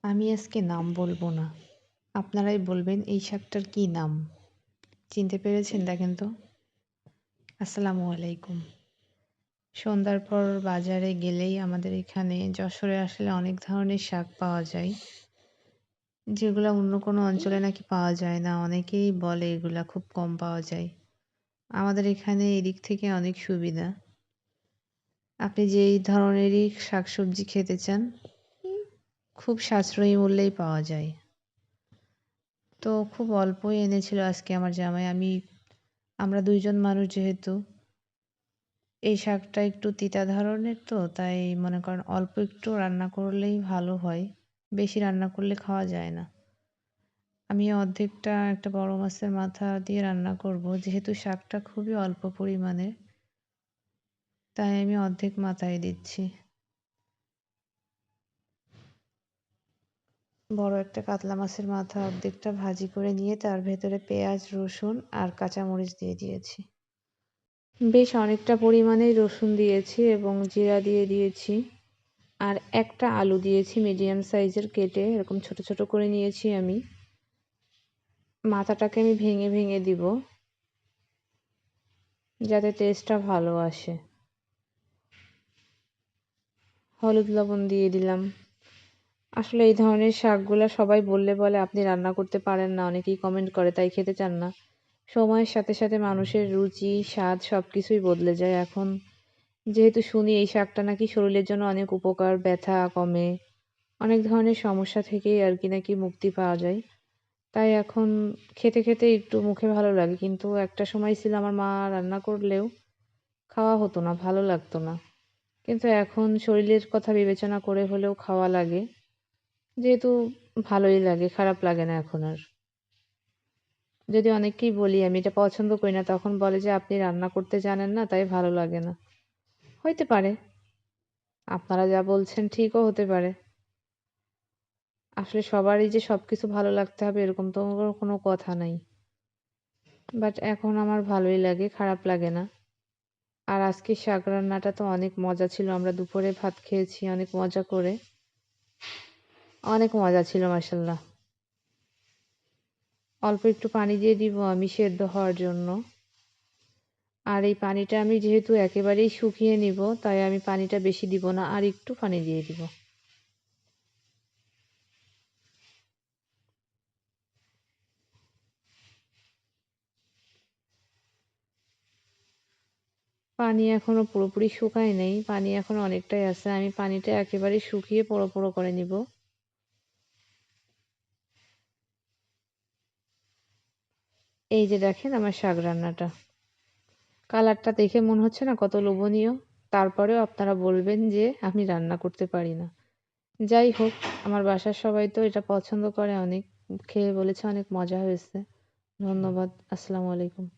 আমি আজকে নাম বলবো না। আপনারাই বলবেন এই শাকটার কি নাম? চিনতে পেরেছেন দেখেন তো? আসসালামু আলাইকুম। সন্ধ্যার পর বাজারে গেলেই আমাদের এখানে যশোরে আসলে অনেক ধরনের শাক পাওয়া যায়। যেগুলা অন্য কোনো অঞ্চলে নাকি পাওয়া যায় না। অনেকেই বলে এগুলা খুব কম পাওয়া যায়। আমাদের এখানে এদিক থেকে অনেক সুবিধা। আপনি যেই ধরনেরই শাকসবজি খেতে চান, খুব সাশ্রয়ী মূল্যেই পাওয়া যায়। তো খুব অল্পই এনেছিল আজকে আমার জামাই। আমরা ২ জন মানুষ যেহেতু, এই শাকটা একটু তিতা ধরনের তো তাই মনে করেন অল্প একটু রান্না করলেই ভালো হয়। বেশি রান্না করলে খাওয়া যায় না। আমি অর্ধেকটা একটা বড় মাছের মাথা দিয়ে রান্না করব। যেহেতু শাকটা খুবই অল্প পরিমাণের, তাই আমি অর্ধেক মাথায় দিচ্ছি। বড় একটা কাতলা মাছের মাথা অর্ধেকটা ভাজি করে নিয়ে তার ভেতরে পেঁয়াজ, রসুন আর কাঁচামরিচ দিয়ে দিয়েছি। বেশ অনেকটা পরিমাণেই রসুন দিয়েছি এবং জিরা দিয়ে দিয়েছি। আর একটা আলু দিয়েছি মিডিয়াম সাইজের কেটে এরকম ছোট ছোট করে নিয়েছি আমি। মাথাটাকে আমি ভেঙে ভেঙে দিব যাতে টেস্টটা ভালো আসে। হলুদ লবণ দিয়ে দিলাম। আসলে এই ধরনের শাকগুলা সবাই বললে বলে আপনি রান্না করতে পারেন না, অনেকেই কমেন্ট করে তাই খেতে চান না। সময়ের সাথে সাথে মানুষের রুচি, স্বাদ সবকিছুই বদলে যায়। এখন যেহেতু শুনি এই শাকটা নাকি শরীরের জন্য অনেক উপকার, ব্যথা কমে, অনেক ধরনের সমস্যা থেকেই আর কি নাকি মুক্তি পাওয়া যায়। তাই এখন খেতে খেতে একটু মুখে ভালো লাগে। কিন্তু একটা সময় ছিল আমার মা রান্না করলেও খাওয়া হতো না, ভালো লাগতো না। কিন্তু এখন শরীরের কথা বিবেচনা করে হলেও খাওয়া লাগে। যেহেতু ভালোই লাগে, খারাপ লাগে না এখন আর। যদি অনেককেই বলি আমি এটা পছন্দ করি না, তখন বলে যে আপনি রান্না করতে জানেন না তাই ভালো লাগে না। হইতে পারে। আপনারা যা বলছেন ঠিকও হতে পারে। আসলে সবারই যে সবকিছু ভালো লাগতে হবে এরকম তো কোনো কথা নাই। বাট এখন আমার ভালোই লাগে, খারাপ লাগে না। আর আজকের শাক রান্নাটা তো অনেক মজা ছিল। আমরা দুপুরে ভাত খেয়েছি অনেক মজা করে। অনেক মজা ছিল মাশাআল্লাহ। অল্প একটু পানি দিয়ে দিব আমি সেদ্ধ হওয়ার জন্য। আর এই পানিটা আমি যেহেতু একেবারেই শুকিয়ে নিব, তাই আমি পানিটা বেশি দিব না, আর একটু পানি দিয়ে দিব। পানি এখনো পুরোপুরি শুকায় নাই, পানি এখনো অনেকটাই আছে। আমি পানিটা একেবারে শুকিয়ে পোড়ো পোড়ো করে নিব। এই যে দেখেন আমার শাক রান্নাটা। কালারটা দেখে মনে হচ্ছে না কত লোভনীয়? তারপরেও আপনারা বলবেন যে আমি রান্না করতে পারি না। যাই হোক, আমার বাসার সবাই তো এটা পছন্দ করে অনেক। খেয়ে বলেছে অনেক মজা হয়েছে। ধন্যবাদ। আসসালামু আলাইকুম।